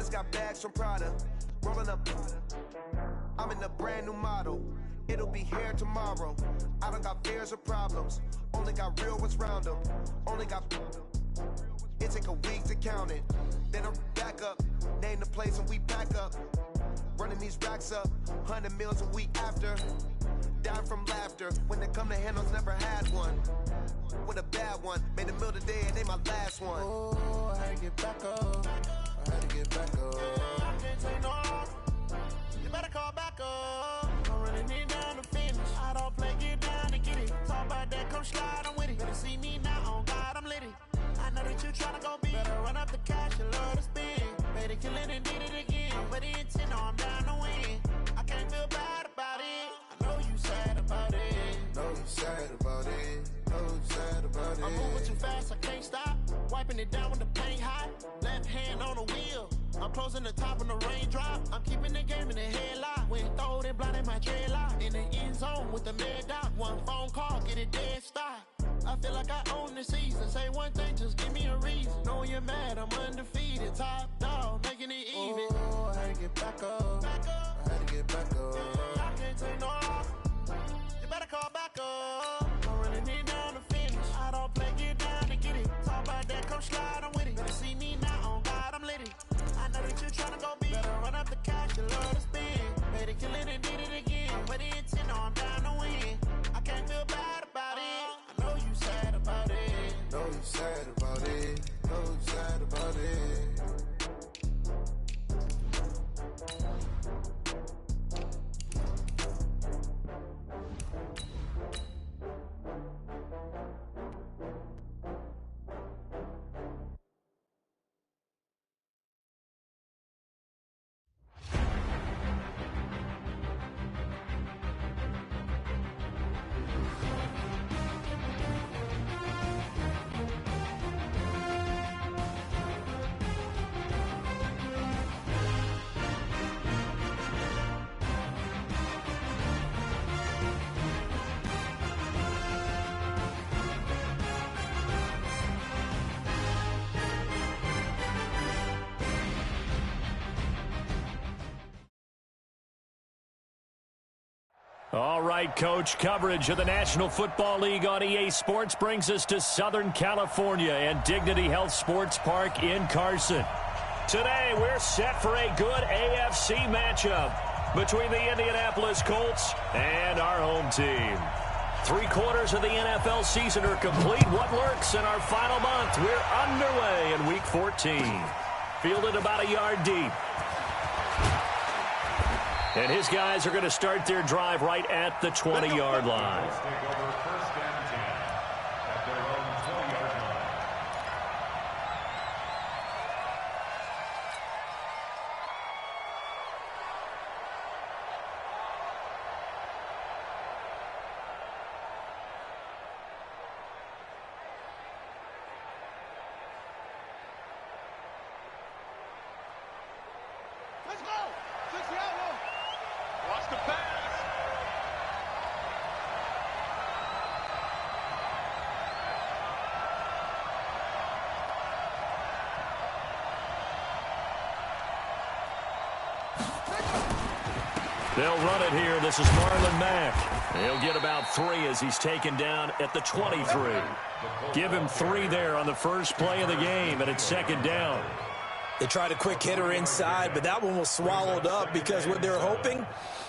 just got bags from Prada. Rolling up. I'm in a brand new model. It'll be here tomorrow. I don't got fears or problems. Only got real ones round them. Only got. It take a week to count it. Then I'm back up. Name the place and we back up. Running these racks up. 100 meals a week after. Dying from laughter. When they come to handles, never had one. With a bad one. Made a meal today and they my last one. Oh, I had to get back up. I had to get back up. I can't take no loss. You better call back up. I'm running it down to finish. I don't play, get down and get it. Talk about that, come slide, I'm with it. Better see me now, on God, I'm litty. I know that you tryna go big. Better run up the cash and love to spend. Made it, kill it, and did it again. But the intent, no, I'm down to win. I can't feel bad about it. I know you sad about it. Know you sad about it. Know you sad about it. I'm moving too fast, I can't stop. Wiping it down with the paint hot. Left hand on the wheel. I'm closing the top when the raindrop. I'm keeping the game in the headlock. When throwed and blinded my dreadlock. In the end zone with the mad dot. One phone call, get it dead stop. I feel like I own the season. Say one thing, just give me a reason. Knowing you're mad, I'm undefeated. Top dog, making it even. Oh, I had to get back up. I had to get back up. I can't take no loss. You better call back up. I'm running it down to finish. I don't play, get down to get it. Talk about that, come slide, I'm with it. Better see me now, on God, I'm litty. I know that you tryna go big. Better run up the cash and love to spend. Made it, kill it, and did it again. But the intent, no, I'm down to win. I can't feel bad about it. I know you sad about it. Know you sad about it. Know you sad about it. All right, Coach, coverage of the National Football League on EA Sports brings us to Southern California and Dignity Health Sports Park in Carson. Today, we're set for a good AFC matchup between the Indianapolis Colts and our home team. 3/4 of the NFL season are complete. What lurks in our final month? We're underway in Week 14. Fielded about a yard deep. And his guys are going to start their drive right at the 20-yard line. Let's go! 6 yard line. Watch the pass. They'll run it here. This is Marlon Mack. He'll get about 3 as he's taken down at the 23. Give him 3 there on the first play of the game, and it's second down. They tried a quick hitter inside, but that one was swallowed up because what they're hoping,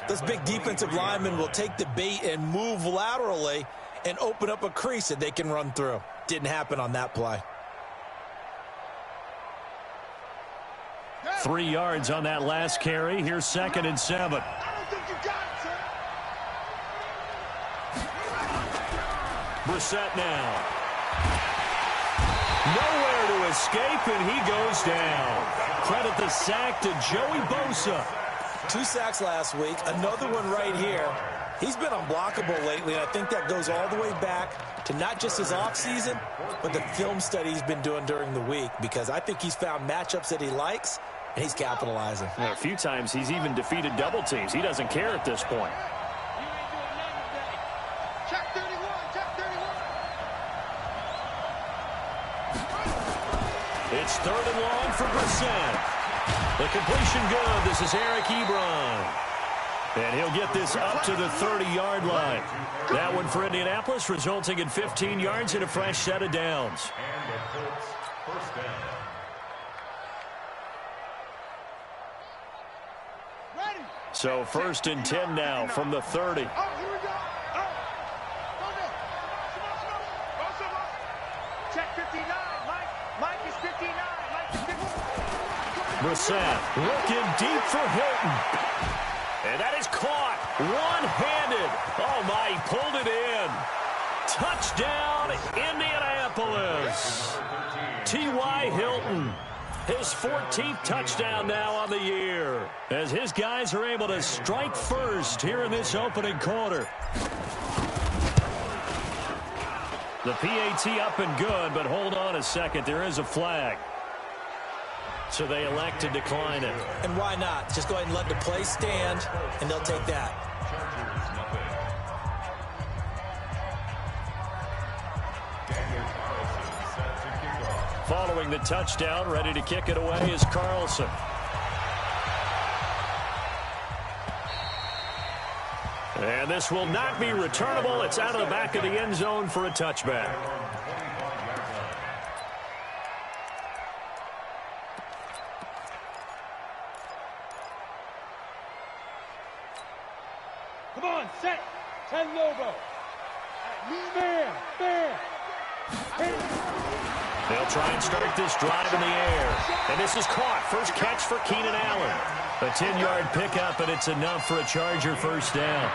this big defensive lineman will take the bait and move laterally and open up a crease that they can run through. Didn't happen on that play. 3 yards on that last carry. Here's 2nd and 7. I don't think you got it, sir. Brissett now. Nowhere to escape, and he goes down. Credit the sack to Joey Bosa. 2 sacks last week, another one right here. He's been unblockable lately, and I think that goes all the way back to not just his offseason, but the film study he's been doing during the week, because I think he's found matchups that he likes, and he's capitalizing. Well, a few times he's even defeated double teams. He doesn't care at this point. Check 31, check 31. It's 3rd and long for Brissett. The completion good. This is Eric Ebron. And he'll get this up to the 30-yard line. That one for Indianapolis, resulting in 15 yards and a fresh set of downs. And the Colts first down. So 1st and 10 now from the 30. Oh, here we go. Oh, go there. Come on. Check 59. Mike is 59. Mike is 59. Brissett looking deep for Hilton. And that is caught one-handed. Oh, my, he pulled it in. Touchdown, Indianapolis. T.Y. Hilton. His 14th touchdown now on the year, as his guys are able to strike first here in this opening quarter. The PAT up and good, but hold on a second. There is a flag. So they elect to decline it. And why not? Just go ahead and let the play stand, and they'll take that. Following the touchdown, ready to kick it away is Carlson. And this will not be returnable. It's out of the back of the end zone for a touchback. Come on, set. 10 Lobo. Man. They'll try and start this drive in the air. And this is caught. First catch for Keenan Allen. A 10-yard pickup, and it's enough for a Charger first down.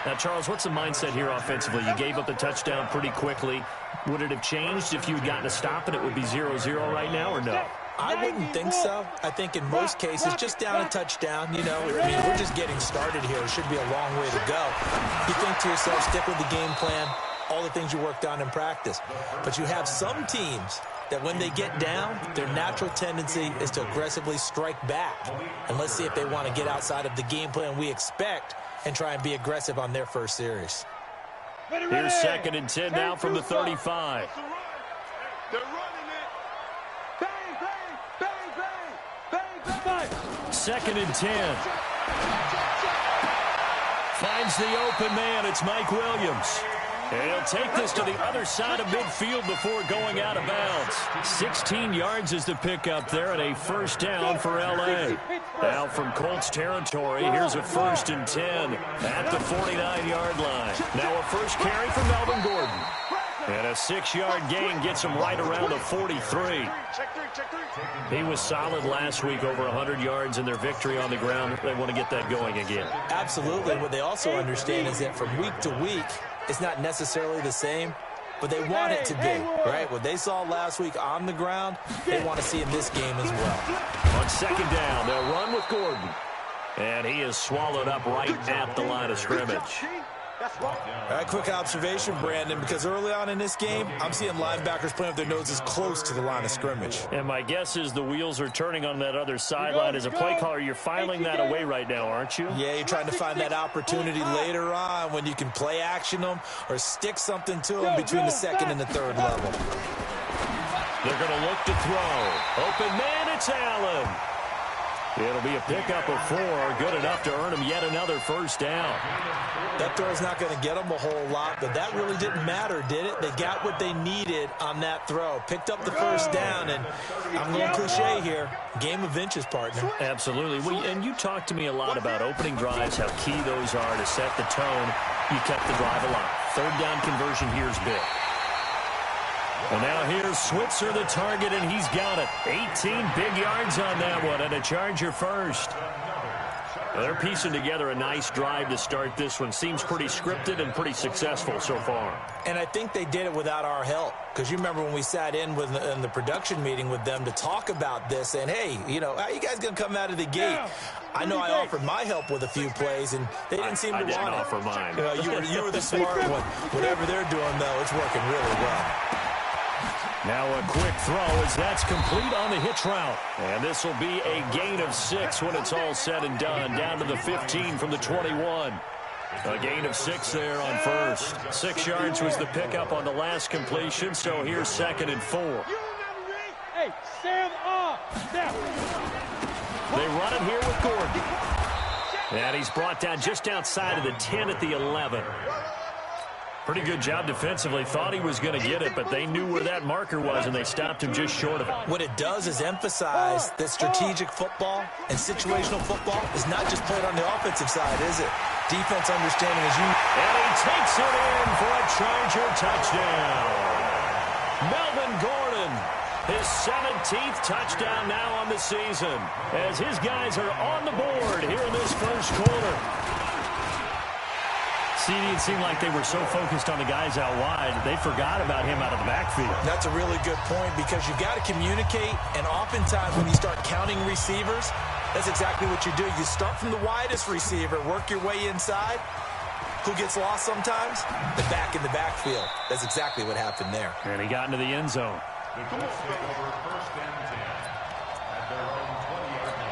Now, Charles, what's the mindset here offensively? You gave up the touchdown pretty quickly. Would it have changed if you had gotten a stop and it would be 0-0 right now, or no? I wouldn't think so. I think in most cases, just down a touchdown, you know, I mean, we're just getting started here. It should be a long way to go. You think to yourself, stick with the game plan, all the things you worked on in practice. But you have some teams that when they get down, their natural tendency is to aggressively strike back. And let's see if they want to get outside of the game plan we expect and try and be aggressive on their first series. Here's 2nd and 10 now from the 35. They're running it. Bang. 2nd and 10. Finds the open man. It's Mike Williams. And he'll take this to the other side of midfield before going out of bounds. 16 yards is the pickup there, and a first down for L.A. Now from Colts territory, here's a 1st and 10 at the 49-yard line. Now a first carry for Melvin Gordon. And a 6-yard gain gets him right around the 43. He was solid last week, over 100 yards in their victory on the ground. They want to get that going again. Absolutely. What they also understand is that from week to week, it's not necessarily the same, but they want it to be, right? What they saw last week on the ground, they want to see in this game as well. On 2nd down, they'll run with Gordon. And he is swallowed up right at the line of scrimmage. All right, quick observation, Brandon, because early on in this game, I'm seeing linebackers playing with their noses close to the line of scrimmage. And my guess is the wheels are turning on that other sideline. As a play caller, you're filing that away right now, aren't you? Yeah, you're trying to find that opportunity later on when you can play action them or stick something to them between the 2nd and the 3rd level. They're going to look to throw. Open man, it's Allen. It'll be a pickup of 4, good enough to earn him yet another first down. That throw's not going to get them a whole lot, but that really didn't matter, did it? They got what they needed on that throw. Picked up the first down, and I'm going cliche here. Game of inches, partner. Absolutely. Well, and you talked to me a lot about opening drives, how key those are to set the tone. You kept the drive alive. 3rd down conversion here is big. Well, now here's Switzer, the target, and he's got it. 18 big yards on that one, and a Charger first. Well, they're piecing together a nice drive to start this one. Seems pretty scripted and pretty successful so far. And I think they did it without our help. Because you remember when we sat in the production meeting with them to talk about this, and hey, you know, how you guys going to come out of the gate? I know I offered my help with a few plays, and they didn't seem to want it. I didn't offer mine. You know, you were the smart one. Whatever they're doing, though, it's working really well. Now a quick throw as that's complete on the hitch route. And this will be a gain of 6 when it's all said and done. Down to the 15 from the 21. A gain of 6 there on first. 6 yards was the pickup on the last completion, so here's 2nd and 4. Hey, stand up. Now. They run it here with Gordon. And he's brought down just outside of the 10 at the 11. Pretty good job defensively. Thought he was going to get it, but they knew where that marker was, and they stopped him just short of it. What it does is emphasize that strategic football and situational football is not just played on the offensive side, is it? Defense understanding as you... And he takes it in for a Charger touchdown. Melvin Gordon, his 17th touchdown now on the season, as his guys are on the board here in this first quarter. It seemed like they were so focused on the guys out wide, they forgot about him out of the backfield. That's a really good point, because you've got to communicate, and oftentimes when you start counting receivers, that's exactly what you do. You start from the widest receiver, work your way inside. Who gets lost sometimes? The back in the backfield. That's exactly what happened there. And he got into the end zone. The Colts take over first and 10 at their own 20-yard line.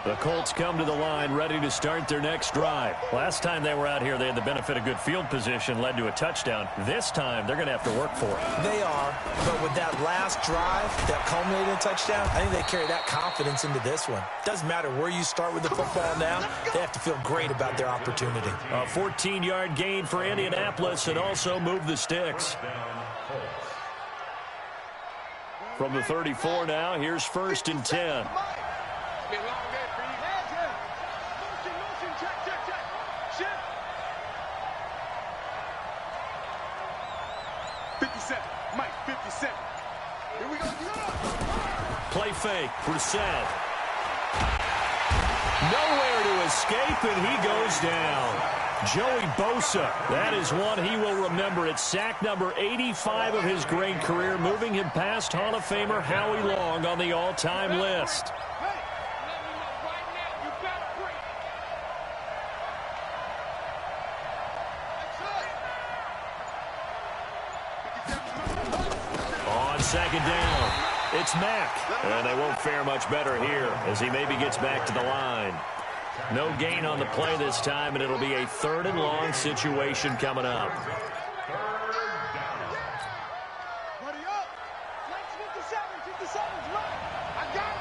The Colts come to the line ready to start their next drive. Last time they were out here, they had the benefit of good field position, led to a touchdown. This time, they're going to have to work for it. They are, but with that last drive that culminated in a touchdown, I think they carry that confidence into this one. Doesn't matter where you start with the football now, they have to feel great about their opportunity. A 14-yard gain for Indianapolis, and also move the sticks. From the 34 now, here's first and 10. 57, Mike, 57. Here we go. Play fake, Brissett. Nowhere to escape, and he goes down. Joey Bosa, that is one he will remember. It's sack number 85 of his great career, moving him past Hall of Famer Howie Long on the all-time list. On second down, it's Mack. And they won't fare much better here as he maybe gets back to the line. No gain on the play this time, and it'll be a 3rd and long situation coming up. Buddy up. 57, 57's right. I got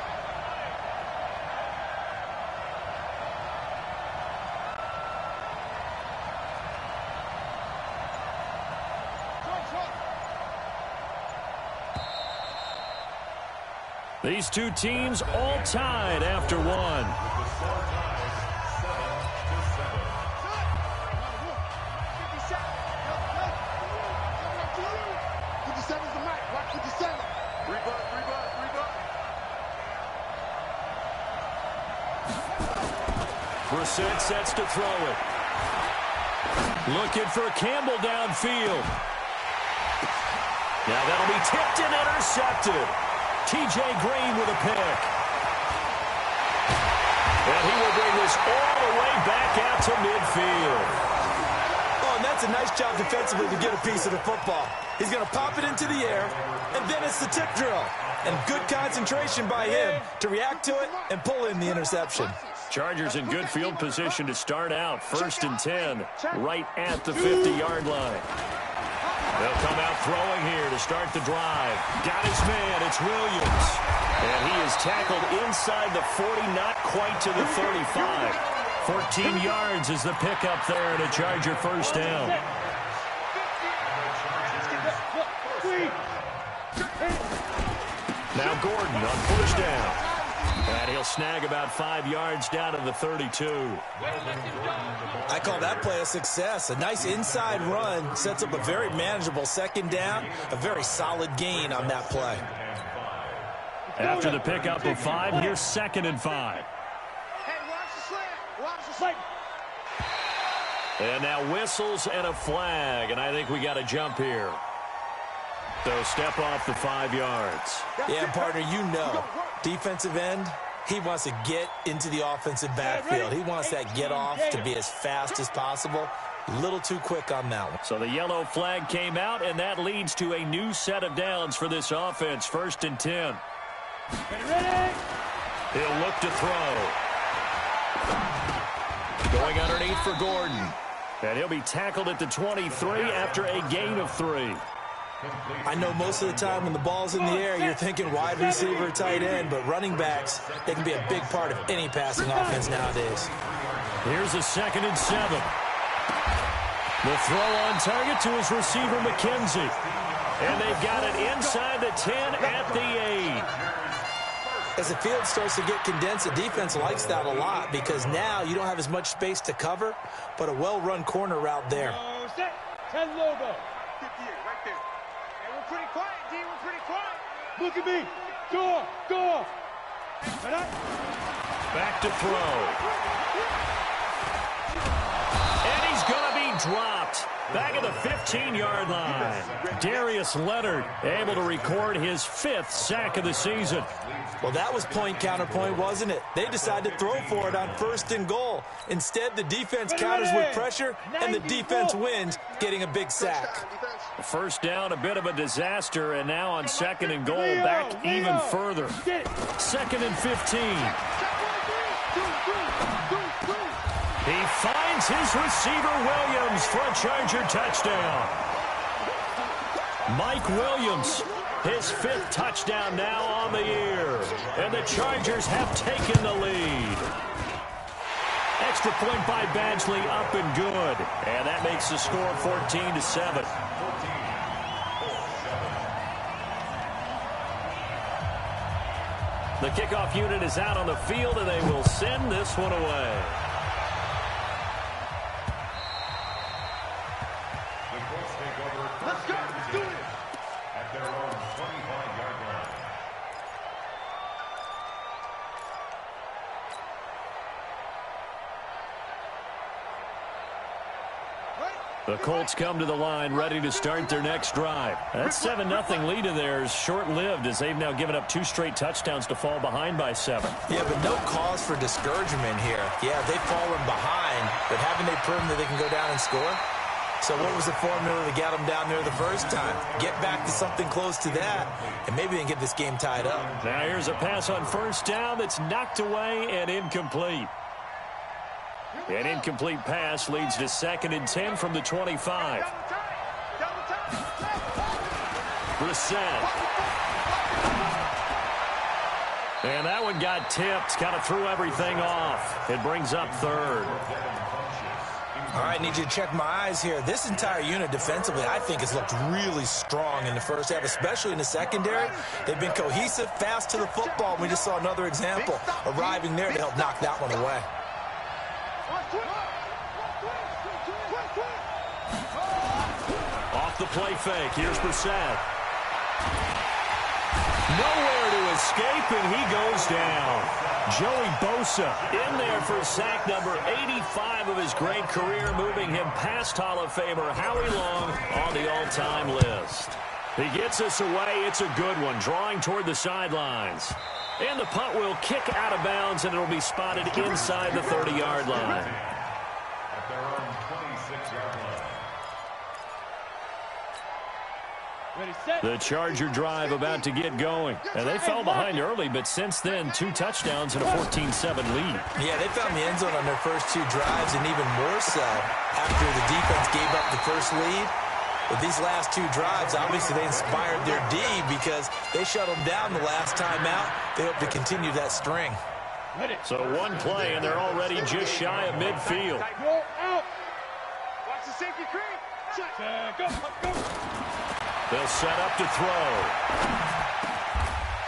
it. These two teams all tied after one. Brissett sets to throw it. Looking for Campbell downfield. Now that'll be tipped and intercepted. T.J. Green with a pick. And he will bring this all the way back out to midfield. Oh, and that's a nice job defensively to get a piece of the football. He's going to pop it into the air, and then it's the tip drill. And good concentration by him to react to it and pull in the interception. Chargers in good field position to start out. 1st and 10, right at the 50-yard line. They'll come out throwing here to start the drive. Got his man, it's Williams. And he is tackled inside the 40, not quite to the 35. 14 yards is the pickup there, and a Charger first down. Now Gordon on first down. And he'll snag about 5 yards down to the 32. I call that play a success. A nice inside run sets up a very manageable second down. A very solid gain on that play. After the pickup of 5, here's 2nd and 5. Hey, watch the slant. Watch the slant. And now whistles and a flag. And I think we got a jump here. So step off the 5 yards. Yeah, partner, you know, defensive end, he wants to get into the offensive backfield. He wants that get off to be as fast as possible. A little too quick on that one. So the yellow flag came out, and that leads to a new set of downs for this offense. 1st and 10. He'll look to throw. Going underneath for Gordon. And he'll be tackled at the 23 after a gain of 3. I know most of the time when the ball's in the air, you're thinking wide receiver, tight end, but running backs, they can be a big part of any passing offense nowadays. Here's a 2nd and 7. The throw on target to his receiver, McKenzie. And they've got it inside the 10 at the 8. As the field starts to get condensed, the defense likes that a lot because now you don't have as much space to cover, but a well-run corner route there. 10 logo. 58 right there. And we're pretty quiet, D. We're pretty quiet. Look at me. Go. Back to throw. And he's going to be dropped. Back at the 15-yard line. Darius Leonard able to record his 5th sack of the season. Well, that was point counterpoint, wasn't it? They decided to throw for it on 1st and goal. Instead, the defense counters with pressure, and the defense wins, getting a big sack. First down, a bit of a disaster, and now on 2nd and goal, back even further. 2nd and 15. He finds his receiver, Williams, for a Charger touchdown. Mike Williams, his 5th touchdown now on the year. And the Chargers have taken the lead. Extra point by Badgley, up and good. And that makes the score 14-7. The kickoff unit is out on the field, and they will send this one away. Let's go. Do it. At their own 25-yard line. The Colts come to the line ready to start their next drive. That 7-0 lead of theirs short-lived as they've now given up 2 straight touchdowns to fall behind by 7. Yeah, but no cause for discouragement here. Yeah, they've fallen behind, but haven't they proven that they can go down and score? So what was the formula to get them down there the first time? Get back to something close to that, and maybe they can get this game tied up. Now here's a pass on 1st down that's knocked away and incomplete. An incomplete pass leads to 2nd and 10 from the 25. Brissett. And that one got tipped, kind of threw everything off. It brings up 3rd. All right, need you to check my eyes here. This entire unit defensively, I think, has looked really strong in the first half, especially in the secondary. They've been cohesive, fast to the football. We just saw another example arriving there to help knock that one away. Off the play fake. Here's Brissett. Nowhere to escape, and he goes down. Joey Bosa in there for sack number 85 of his great career, moving him past Hall of Famer Howie Long on the all-time list. He gets us away. It's a good one, drawing toward the sidelines. And the punt will kick out of bounds, and it'll be spotted inside the 30-yard line. At their own 26-yard line. The Charger drive about to get going. And they fell behind early, but since then, 2 touchdowns and a 14-7 lead. Yeah, they found the end zone on their first 2 drives, and even more so after the defense gave up the first lead. But these last 2 drives, obviously they inspired their D because they shut them down the last time out. They hope to continue that string. So 1 play, and they're already just shy of midfield. Go out. Watch the safety creep. Go. They'll set up to throw.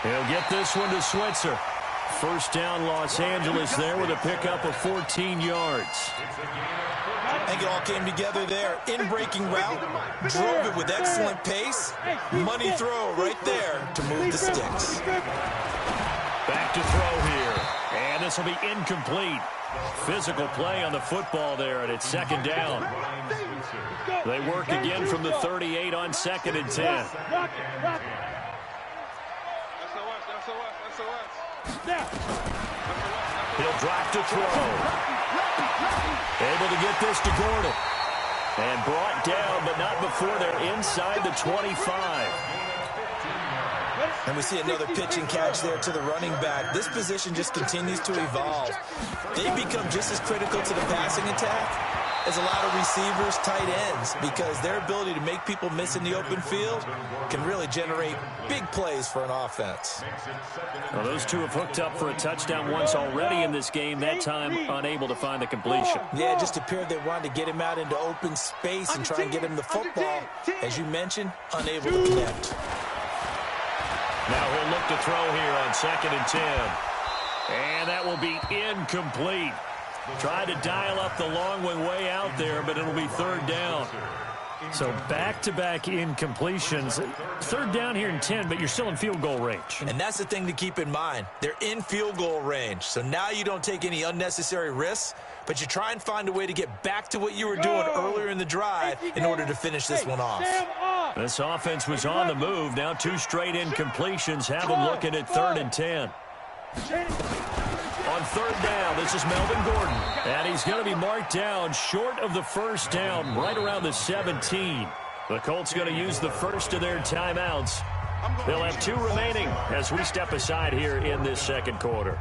He'll get this one to Switzer. First down, Los Angeles there with a pickup of 14 yards. I think it all came together there. In-breaking route, drove it with excellent pace. Money throw right there to move the sticks. Back to throw here. And this will be incomplete. Physical play on the football there, and it's 2nd down. They work again from the 38 on 2nd and 10. He'll drop to throw. Able to get this to Gordon. And brought down, but not before they're inside the 25. And we see another pitch and catch there to the running back. This position just continues to evolve. They become just as critical to the passing attack is a lot of receivers, tight ends, because their ability to make people miss in the open field can really generate big plays for an offense. Well, those two have hooked up for a touchdown once already in this game, that time unable to find the completion. Yeah, it just appeared they wanted to get him out into open space and try and get him the football. As you mentioned, unable to connect. Now he'll look to throw here on 2nd and 10. And that will be incomplete. Tried to dial up the long one way out there, but it'll be 3rd down. So back-to-back incompletions. 3rd down here in 10, but you're still in field goal range. And that's the thing to keep in mind. They're in field goal range. So now you don't take any unnecessary risks, but you try and find a way to get back to what you were doing earlier in the drive in order to finish this one off. This offense was on the move. Now 2 straight incompletions have them looking at 3rd and 10. On 3rd down, this is Melvin Gordon. And he's going to be marked down short of the 1st down, right around the 17. The Colts going to use the first of their timeouts. They'll have 2 remaining as we step aside here in this 2nd quarter.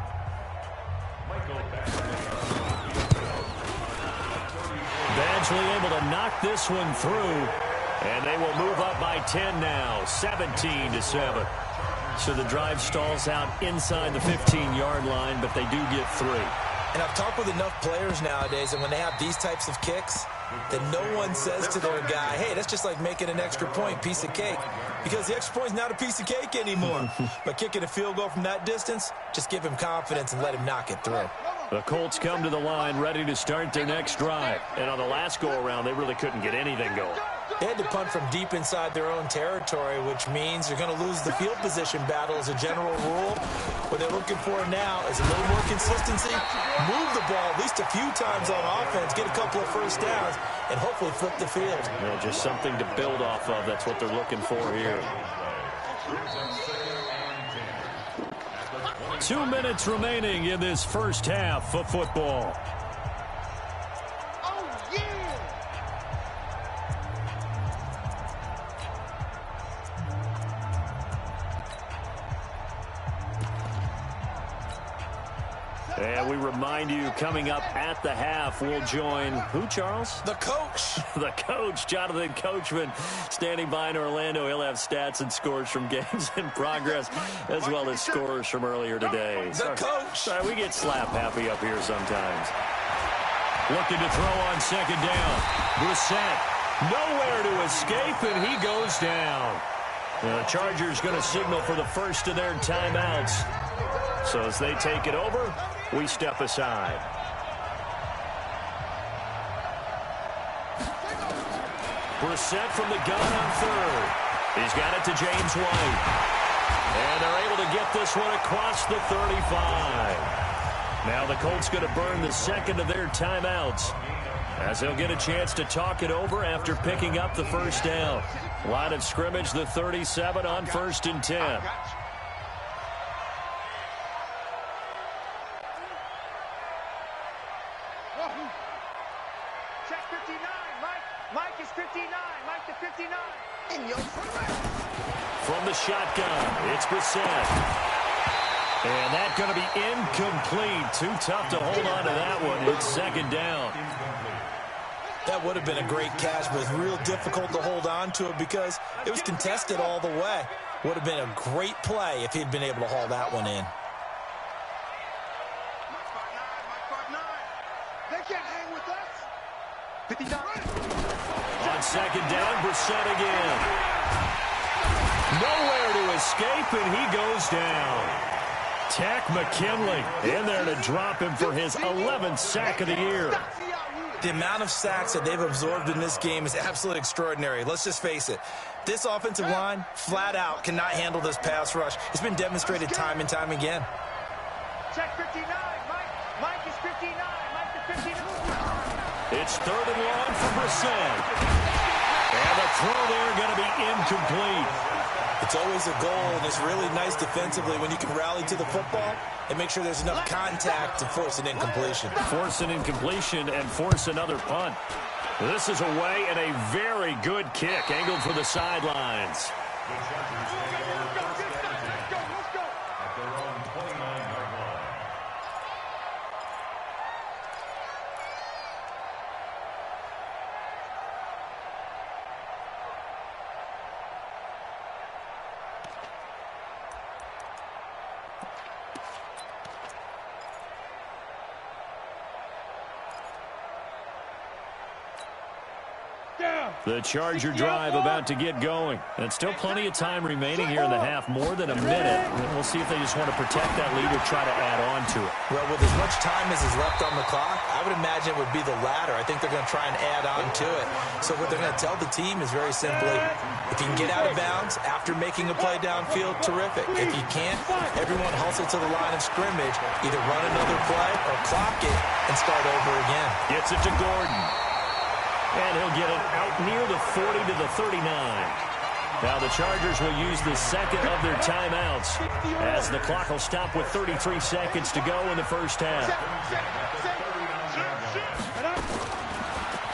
Badgley able to knock this one through. And they will move up by 10 now, 17-7. So the drive stalls out inside the 15-yard line, but they do get 3. And I've talked with enough players nowadays, and when they have these types of kicks, that no one says to their guy, hey, that's just like making an extra point, piece of cake. Because the extra point's not a piece of cake anymore. But kicking a field goal from that distance, just give him confidence and let him knock it through. The Colts come to the line ready to start their next drive. And on the last go-around, they really couldn't get anything going. They had to punt from deep inside their own territory, which means you're going to lose the field position battle as a general rule. What they're looking for now is a little more consistency, move the ball at least a few times on offense, get a couple of 1st downs, and hopefully flip the field. Yeah, just something to build off of. That's what they're looking for here. 2 minutes remaining in this first half of football. And we remind you, coming up at the half, we'll join who, Charles? The coach. The coach, Jonathan Coachman, standing by in Orlando. He'll have stats and scores from games in progress, as well as scores from earlier today. The coach. Sorry, we get slap happy up here sometimes. Looking to throw on 2nd down. Brissett, nowhere to escape, and he goes down. The Chargers going to signal for the first of their timeouts. So as they take it over, we step aside. Brissett from the gun on 3rd. He's got it to James White. And they're able to get this one across the 35. Now the Colts going to burn the 2nd of their timeouts, as they'll get a chance to talk it over after picking up the 1st down. Line of scrimmage, the 37 on 1st and 10. Check 59. Mike is 59. Mike to 59. From the shotgun, it's Brissett. And that's going to be incomplete. Too tough to hold on to that one. It's 2nd down. That would have been a great catch, but it's real difficult to hold on to it because it was contested all the way. Would have been a great play if he'd been able to haul that one in. They can't hang with us. 59. On 2nd down, Brissett again. Nowhere to escape, and he goes down. Tack McKinley in there to drop him for his 11th sack of the year. The amount of sacks that they've absorbed in this game is absolutely extraordinary. Let's just face it. This offensive line, flat out, cannot handle this pass rush. It's been demonstrated time and time again. Check 59. Mike is 59. Mike to 59. It's 3rd and long for Brissett. And the throw there going to be incomplete. It's always a goal, and it's really nice defensively when you can rally to the football and make sure there's enough contact to force an incompletion. Force an incompletion and force another punt. This is away and a very good kick angled for the sidelines. The Charger drive about to get going. And still plenty of time remaining here in the half, more than a minute. And we'll see if they just want to protect that lead or try to add on to it. Well, with as much time as is left on the clock, I would imagine it would be the latter. I think they're going to try and add on to it. So what they're going to tell the team is very simply, if you can get out of bounds after making a play downfield, terrific. If you can't, everyone hustle to the line of scrimmage, either run another play or clock it and start over again. Gets it to Gordon. And he'll get it out near the 40 to the 39. Now the Chargers will use the second of their timeouts as the clock will stop with 33 seconds to go in the first half.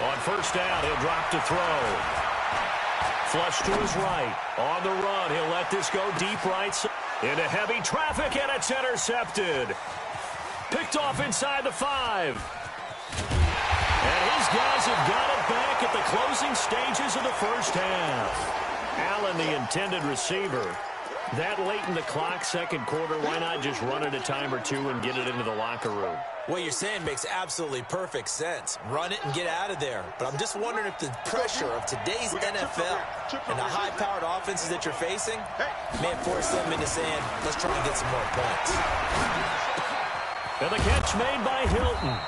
On first down, he'll drop to throw. Flush to his right. On the run, he'll let this go deep right into heavy traffic, and it's intercepted. Picked off inside the 5. And his guys have got it back at the closing stages of the first half. Allen, the intended receiver. That late in the clock, second quarter, why not just run it a time or two and get it into the locker room? What you're saying makes absolutely perfect sense. Run it and get out of there. But I'm just wondering if the pressure of today's NFL and the high-powered offenses that you're facing may force them into saying, let's try and get some more points. And the catch made by Hilton.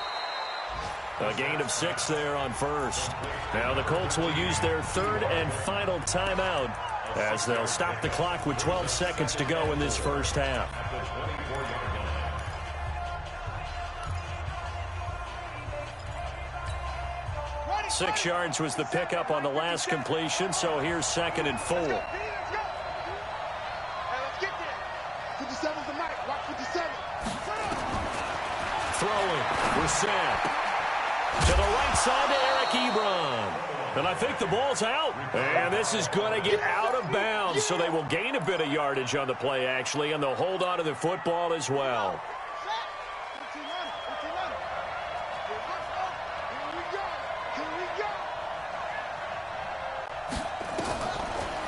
A gain of 6 there on first. Now the Colts will use their third and final timeout as they'll stop the clock with 12 seconds to go in this first half. Six yards was the pickup on the last completion, so here's 2nd and 4. Throwing, Brissett. To the right side to Eric Ebron. And I think the ball's out. And this is going to get out of bounds, so they will gain a bit of yardage on the play, actually, and they'll hold on to the football as well.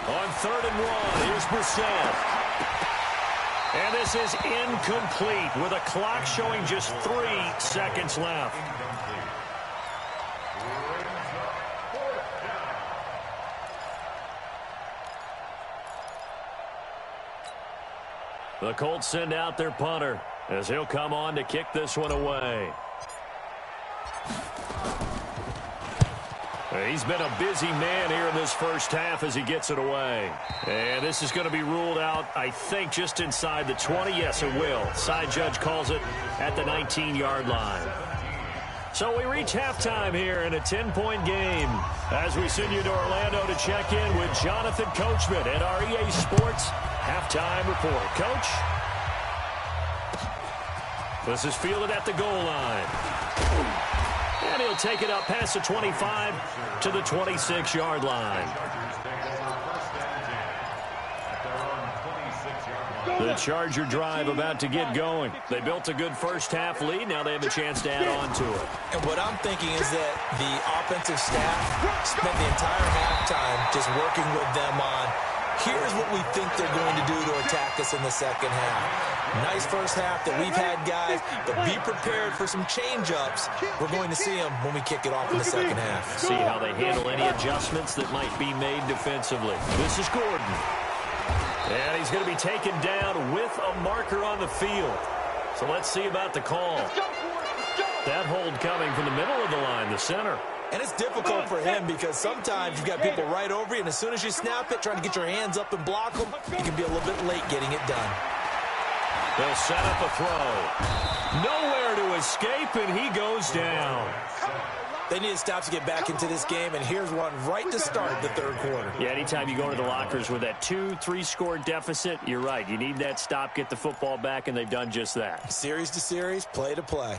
On 3rd and 1, here's Brissett. And this is incomplete with a clock showing just 3 seconds left. The Colts send out their punter as he'll come on to kick this one away. He's been a busy man here in this first half as he gets it away. And this is going to be ruled out, I think, just inside the 20. Yes, it will. Side judge calls it at the 19-yard line. So we reach halftime here in a 10-point game as we send you to Orlando to check in with Jonathan Coachman at our EA Sports Halftime Report. Coach? This is fielded at the goal line. And he'll take it up past the 25 to the 26-yard line. The Charger drive about to get going. They built a good first-half lead. Now they have a chance to add on to it. And what I'm thinking is that the offensive staff spent the entire halftime just working with them on, here's what we think they're going to do to attack us in the second half. Nice first half that we've had, guys, but be prepared for some change-ups. We're going to see them when we kick it off in the second half. See how they handle any adjustments that might be made defensively. This is Gordon. And he's going to be taken down with a marker on the field. So let's see about the call. That hold coming from the middle of the line, the center. And it's difficult for him because sometimes you've got people right over you, and as soon as you snap it, trying to get your hands up and block them, you can be a little bit late getting it done. They'll set up a throw. Nowhere to escape, and he goes down. They need to stop to get back into this game, and here's one right to start the third quarter. Yeah, anytime you go to the lockers with that 2-3 score deficit, you're right. You need that stop, get the football back, and they've done just that. Series to series, play to play.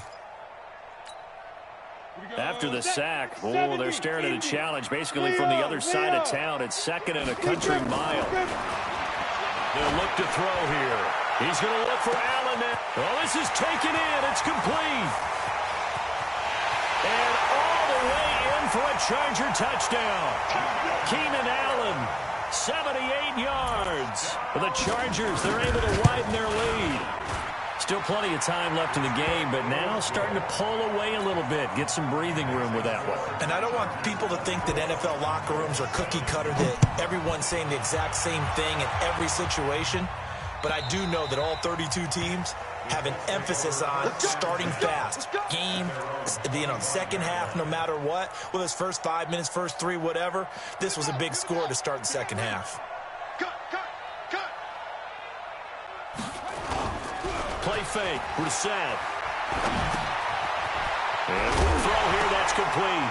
After the sack, they're staring at a challenge basically from the other side of town. It's 2nd and a country mile. They'll look to throw here. He's going to look for Allen. Oh, this is taken in. It's complete. And all the way in for a Charger touchdown. Keenan Allen, 78 yards. For the Chargers, they're able to widen their lead. Still plenty of time left in the game, but now starting to pull away a little bit. Get some breathing room with that one. And I don't want people to think that NFL locker rooms are cookie cutter, that everyone's saying the exact same thing in every situation. But I do know that all 32 teams have an emphasis on starting fast. Game, second half, no matter what. Whether it's first 5 minutes, first 3, whatever. This was a big score to start the second half. Play fake, Brissett. And throw here, that's complete.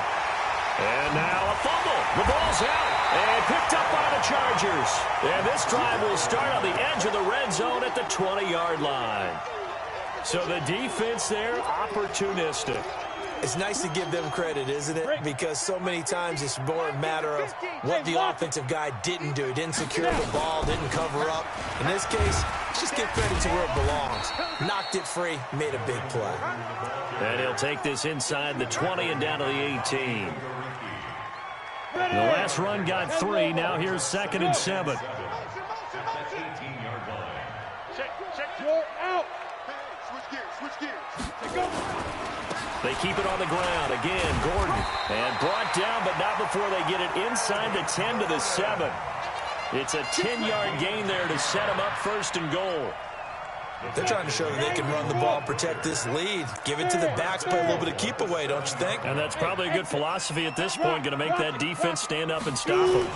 And now a fumble. The ball's out. And picked up by the Chargers. And this drive will start on the edge of the red zone at the 20-yard line. So the defense there, opportunistic. It's nice to give them credit, isn't it? Because so many times it's more a matter of what the offensive guy didn't do. Didn't secure the ball, didn't cover up. In this case, just give credit to where it belongs. Knocked it free, made a big play. And he'll take this inside the 20 and down to the 18. The last run got 3. Now here's 2nd and 7. They keep it on the ground. Again, Gordon. And brought down, but not before they get it inside the 10 to the 7. It's a 10-yard gain there to set them up 1st and goal. They're trying to show that they can run the ball, protect this lead. Give it to the backs, play a little bit of keep away, don't you think? And that's probably a good philosophy at this point. Going to make that defense stand up and stop them.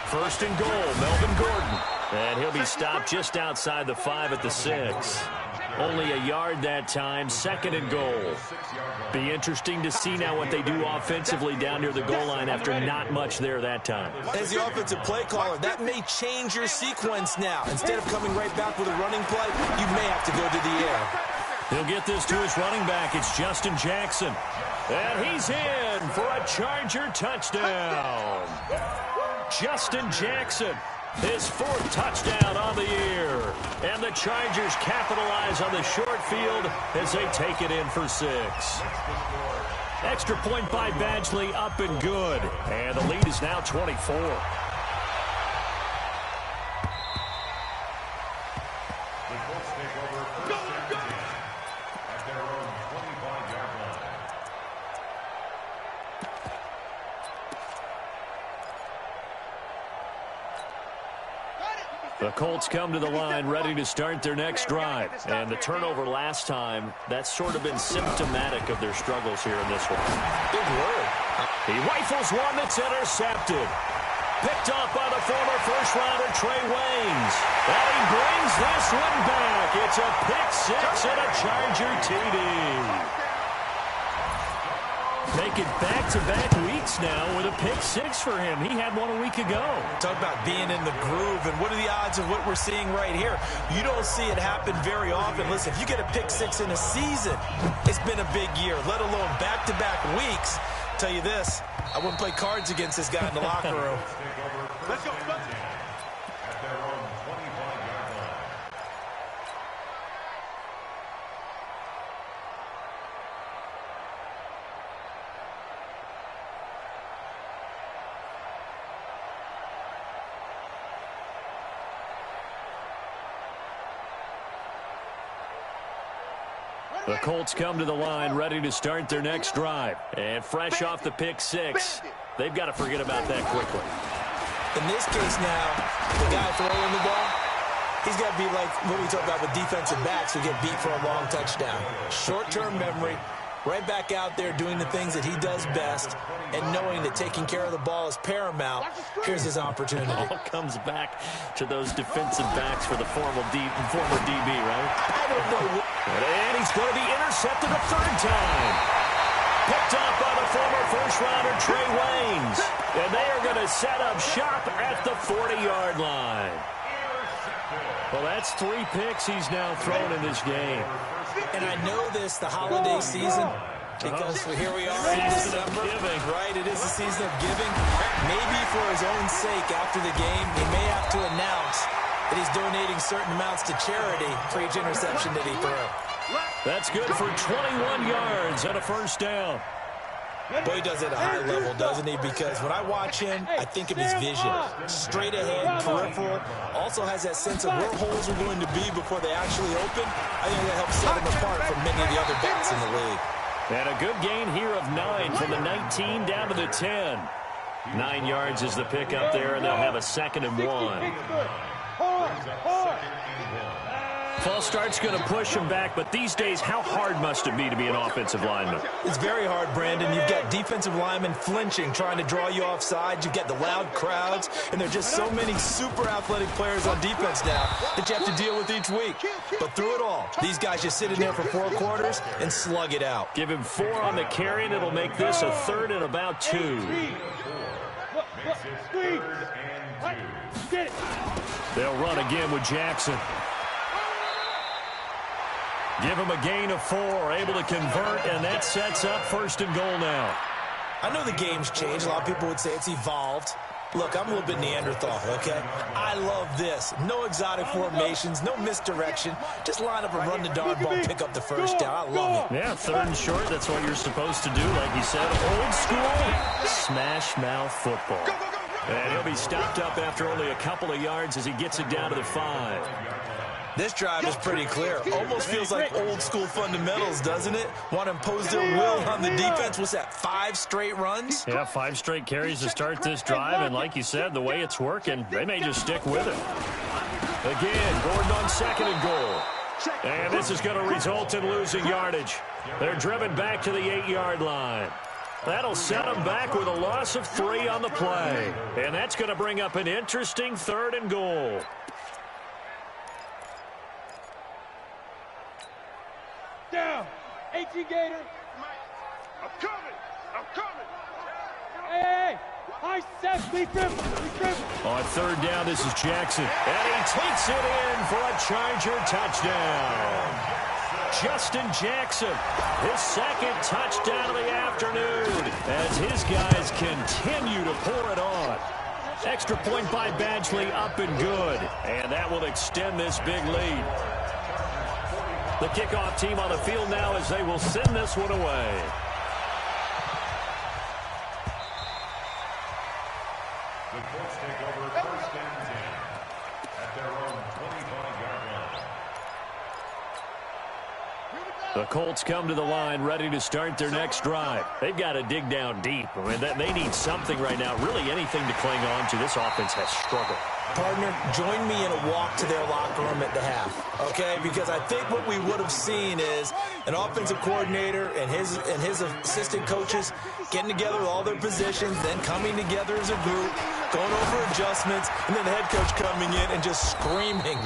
1st and goal, Melvin Gordon. And he'll be stopped just outside the 5 at the 6. Only a yard that time, 2nd and goal. Be interesting to see now what they do offensively down near the goal line after not much there that time. As the offensive play caller, that may change your sequence now. Instead of coming right back with a running play, you may have to go to the air. He'll get this to his running back. It's Justin Jackson. And he's in for a Charger touchdown. Justin Jackson, his 4th touchdown on the year. And the Chargers capitalize on the short field as they take it in for 6. Extra point by Badgley, up and good. And the lead is now 24. The Colts come to the line ready to start their next drive. And the turnover last time, that's sort of been symptomatic of their struggles here in this one. Big word. He rifles one that's intercepted. Picked up by the former first-rounder Trey Waynes. And he brings this one back. It's a pick 6 and a Charger TD. Making back-to-back weeks now with a pick 6 for him. He had one a week ago. Talk about being in the groove, and what are the odds of what we're seeing right here? You don't see it happen very often. Listen, if you get a pick 6 in a season, it's been a big year, let alone back-to-back weeks. Tell you this, I wouldn't play cards against this guy in the locker room. Let's go. The Colts come to the line ready to start their next drive. And fresh off the pick 6, they've got to forget about that quickly. In this case now, the guy throwing the ball, he's got to be like what we talk about with defensive backs who get beat for a long touchdown. Short-term memory, right back out there doing the things that he does best, and knowing that taking care of the ball is paramount. Here's his opportunity. All comes back to those defensive backs for the former DB, right? I don't know. And he's going to be intercepted a 3rd time. Picked up by the former first-rounder Trey Waynes. And they are going to set up shop at the 40-yard line. Well, that's 3 picks he's now thrown in this game. And I know this, the holiday season, because here we are in December. Right, it is the season of giving. Maybe for his own sake, after the game, he may have to announce that he's donating certain amounts to charity for each interception that he threw. That's good for 21 yards and a 1st down. Boy, he does it at a high level, doesn't he? Because when I watch him, I think of his vision. Straight ahead, peripheral. Also has that sense of where holes are going to be before they actually open. I think that helps set him apart from many of the other backs in the league. And a good gain here of 9 from the 19 down to the 10. 9 yards is the pickup there, and they'll have a 2nd and 1. False start's going to push him back, but these days, how hard must it be to be an offensive lineman? It's very hard, Brandon. You've got defensive linemen flinching, trying to draw you offside. You've got the loud crowds, and there are just so many super athletic players on defense now that you have to deal with each week. But through it all, these guys just sit in there for 4 quarters and slug it out. Give him 4 on the carry, and it'll make this a 3rd and about 2. They'll run again with Jackson. Give him a gain of 4, able to convert, and that sets up 1st and goal now. I know the game's changed. A lot of people would say it's evolved. Look, I'm a little bit Neanderthal, okay? I love this. No exotic formations, no misdirection. Just line up and run the darn ball, pick up the 1st down. I love it. Yeah, 3rd and short, that's what you're supposed to do. Like you said, old school, smash mouth football. And he'll be stopped up after only a couple of yards as he gets it down to the 5. This drive is pretty clear. Almost feels like old school fundamentals, doesn't it? Want to impose their will on the defense. What's that, 5 straight runs? Yeah, 5 straight carries to start this drive, and like you said, the way it's working, they may just stick with it. Again, Gordon on 2nd and goal. And this is going to result in losing yardage. They're driven back to the 8-yard line. That'll set them back with a loss of 3 on the play. And that's going to bring up an interesting 3rd and goal. Down. 18 Gator. I'm coming. I'm coming. Hey. High set. Leap him. On 3rd down, this is Jackson. And he takes it in for a Charger touchdown. Justin Jackson, his 2nd touchdown of the afternoon as his guys continue to pour it on. Extra point by Badgley, up and good. And that will extend this big lead. The kickoff team on the field now as they will send this one away. The Colts take over 1st and 10 at their own 25-yard line. The Colts come to the line ready to start their next drive. They've got to dig down deep. I mean, they need something right now, really anything to cling on to. This offense has struggled. Partner, join me in a walk to their locker room at the half, okay? Because I think what we would have seen is an offensive coordinator and his assistant coaches getting together with all their positions, then coming together as a group, going over adjustments, and then the head coach coming in and just screaming,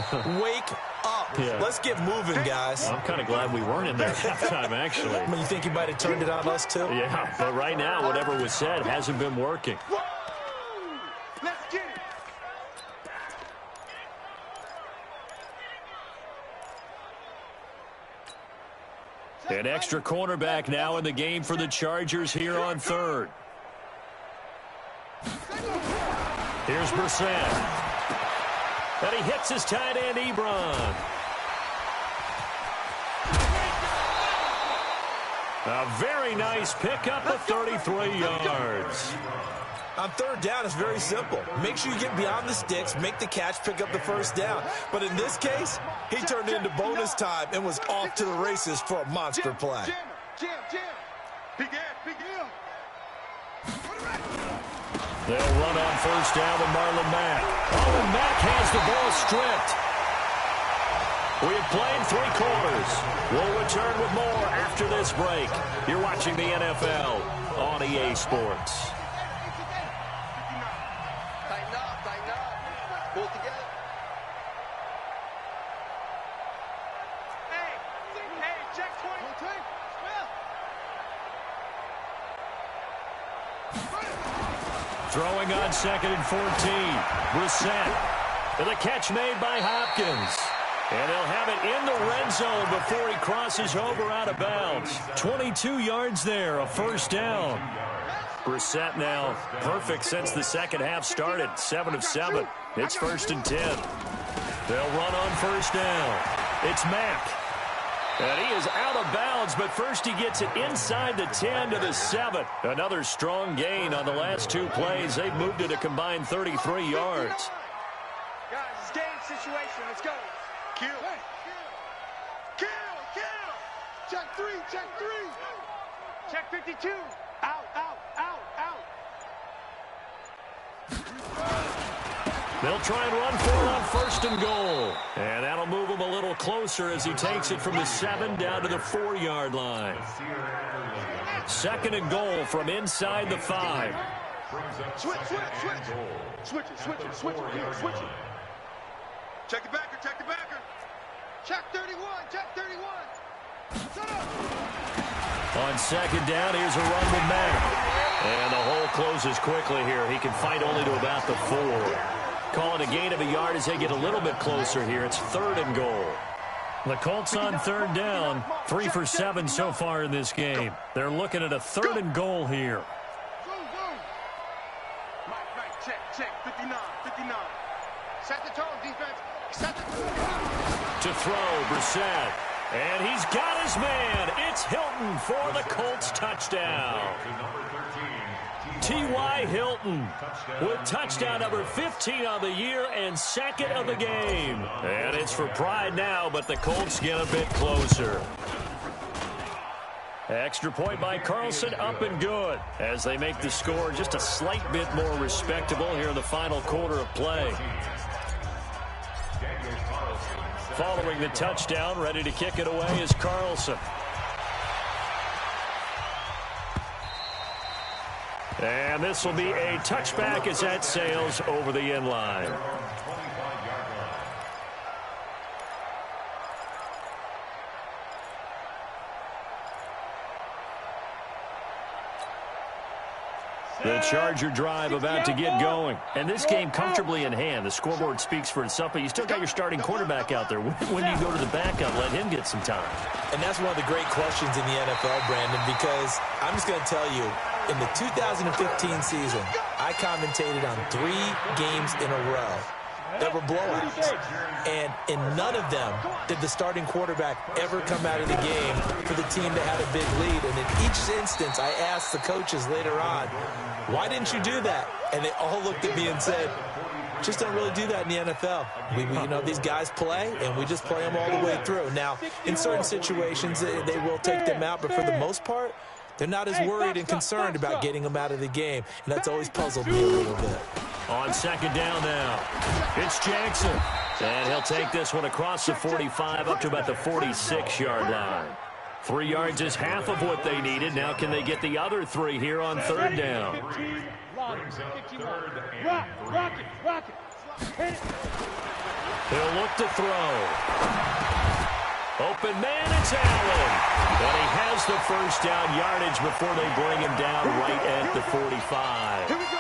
wake up. Yeah. Let's get moving, guys. I'm kind of glad we weren't in there at halftime, actually. I mean, you think he might have turned it on us, too? Yeah, but right now, whatever was said hasn't been working. Let's get it. An extra cornerback now in the game for the Chargers here on 3rd. Here's Brissett. And he hits his tight end, Ebron. A very nice pickup of 33 yards. On 3rd down, it's very simple. Make sure you get beyond the sticks, make the catch, pick up the 1st down. But in this case, he turned it into bonus time and was off to the races for a monster play. They'll run on 1st down with Marlon Mack. Oh, and Mack has the ball stripped. We have played 3 quarters. We'll return with more after this break. You're watching the NFL on EA Sports. Throwing on 2nd and 14. Brissett. And the catch made by Hopkins. And he'll have it in the red zone before he crosses over out of bounds. 22 yards there, a 1st down. Brissett now perfect since the 2nd half started. 7 of 7. It's 1st and 10. They'll run on 1st down. It's Mack. And he is out of bounds, but first he gets it inside the 10 to the 7. Another strong gain on the last two plays. They've moved it a combined 33 yards. Guys, it's game situation. Let's go. Kill. Kill. Check three. Check 52. Out. They'll try and run for it on 1st and goal. And that'll move him a little closer as he takes it from the 7 down to the 4-yard line. 2nd and goal from inside the 5. Switch it. Check the backer. Check 31. Shut up. On 2nd down, here's a run with Mack. And the hole closes quickly here. He can fight only to about the 4. Call it a gain of a yard as they get a little bit closer here. It's 3rd and goal. The Colts on 3rd down. 3 for 7 so far in this game. They're looking at a 3rd and goal here. Right, check. 59. Set the tone, defense. Set the tone. To throw, Brissett. And he's got his man. It's Hilton for the Colts touchdown. T.Y. Hilton with touchdown number 15 on the year and 2nd of the game. And it's for pride now, but the Colts get a bit closer. Extra point by Carlson, up and good, as they make the score just a slight bit more respectable here in the final quarter of play. Following the touchdown, ready to kick it away is Carlson. And this will be a touchback as that sails over the end line. The Charger drive about to get going. And this game comfortably in hand. The scoreboard speaks for itself, but you still got your starting quarterback out there. When do you go to the backup, let him get some time? And that's one of the great questions in the NFL, Brandon, because I'm just going to tell you, in the 2015 season, I commentated on 3 games in a row that were blowouts. And in none of them did the starting quarterback ever come out of the game for the team that had a big lead. And in each instance, I asked the coaches later on, why didn't you do that? And they all looked at me and said, just don't really do that in the NFL. You know, these guys play, and we just play them all the way through. Now, in certain situations, they will take them out, but for the most part, they're not as worried and concerned about getting them out of the game, and that's always puzzled me a little bit. On 2nd down now, it's Jackson. And he'll take this one across the 45 up to about the 46-yard line. 3 yards is half of what they needed. Now can they get the other 3 here on 3rd down? He'll look to throw. Open man, it's Allen. But he has the first down yardage before they bring him down right at the 45.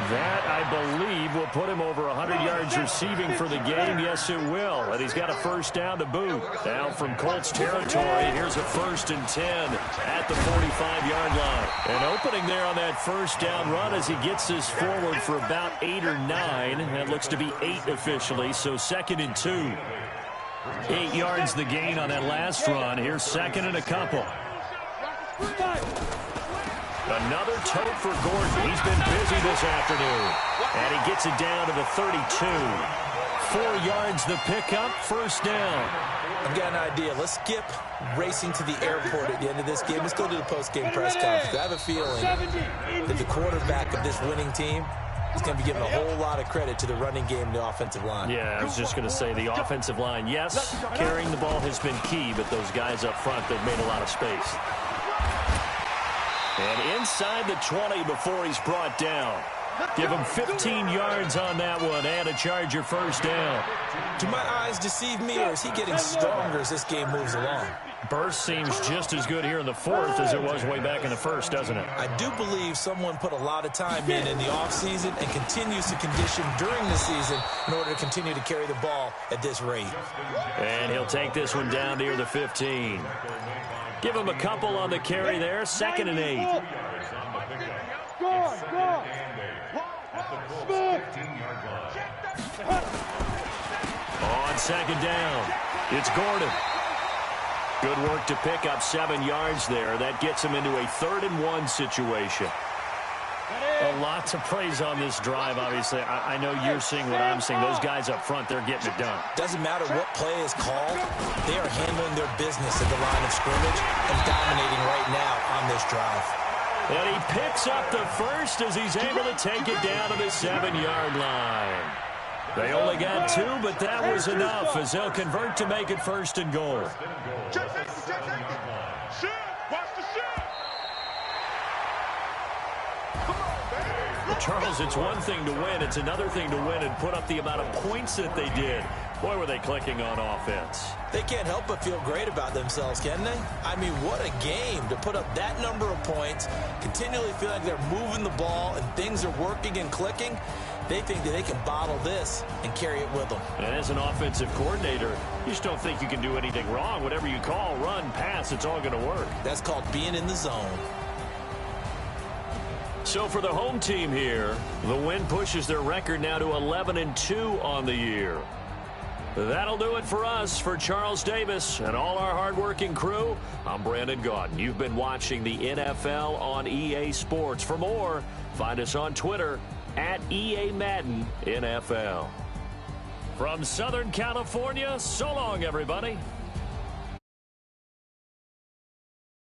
That, I believe, will put him over 100 yards receiving for the game. Yes, it will. And he's got a first down to boot. Now from Colts territory, here's a 1st and 10 at the 45-yard line. An opening there on that first down run as he gets this forward for about 8 or 9. That looks to be 8 officially, so 2nd and 2. 8 yards the gain on that last run. Here's 2nd and a couple. Another tote for Gordon. He's been busy this afternoon. And he gets it down to the 32. 4 yards the pickup, first down. I've got an idea. Let's skip racing to the airport at the end of this game. Let's go to the post-game press conference. I have a feeling that the quarterback of this winning team is going to be giving a whole lot of credit to the running game and the offensive line. Yeah, I was just going to say the offensive line, yes, carrying the ball has been key, but those guys up front, they've made a lot of space. And inside the 20 before he's brought down. Give him 15 yards on that one and a Charger first down. Do my eyes deceive me, or is he getting stronger as this game moves along? Burst seems just as good here in the 4th as it was way back in the 1st, doesn't it? I do believe someone put a lot of time in the offseason and continues to condition during the season in order to continue to carry the ball at this rate. And he'll take this one down near the 15. Give him a couple on the carry there. 2nd and 8. Go on. On 2nd down, it's Gordon. Good work to pick up 7 yards there. That gets him into a 3rd-and-1 situation. A lot to praise on this drive, obviously. I know you're seeing what I'm seeing. Those guys up front, they're getting it done. Doesn't matter what play is called. They are handling their business at the line of scrimmage and dominating right now on this drive. And he picks up the first as he's able to take it down to the 7-yard line. They only got 2, but that was enough as they'll convert to make it 1st and goal. Check safety. Shoot. Watch the shoot. Come on, baby. Well, Charles, it's one thing to win. It's another thing to win and put up the amount of points that they did. Boy, were they clicking on offense. They can't help but feel great about themselves, can they? I mean, what a game to put up that number of points, continually feel like they're moving the ball and things are working and clicking. They think that they can bottle this and carry it with them. And as an offensive coordinator, you just don't think you can do anything wrong. Whatever you call, run, pass, it's all going to work. That's called being in the zone. So for the home team here, the win pushes their record now to 11-2 on the year. That'll do it for us. For Charles Davis and all our hardworking crew, I'm Brandon Gaudin. You've been watching the NFL on EA Sports. For more, find us on Twitter at EA Madden NFL. From Southern California, so long, everybody.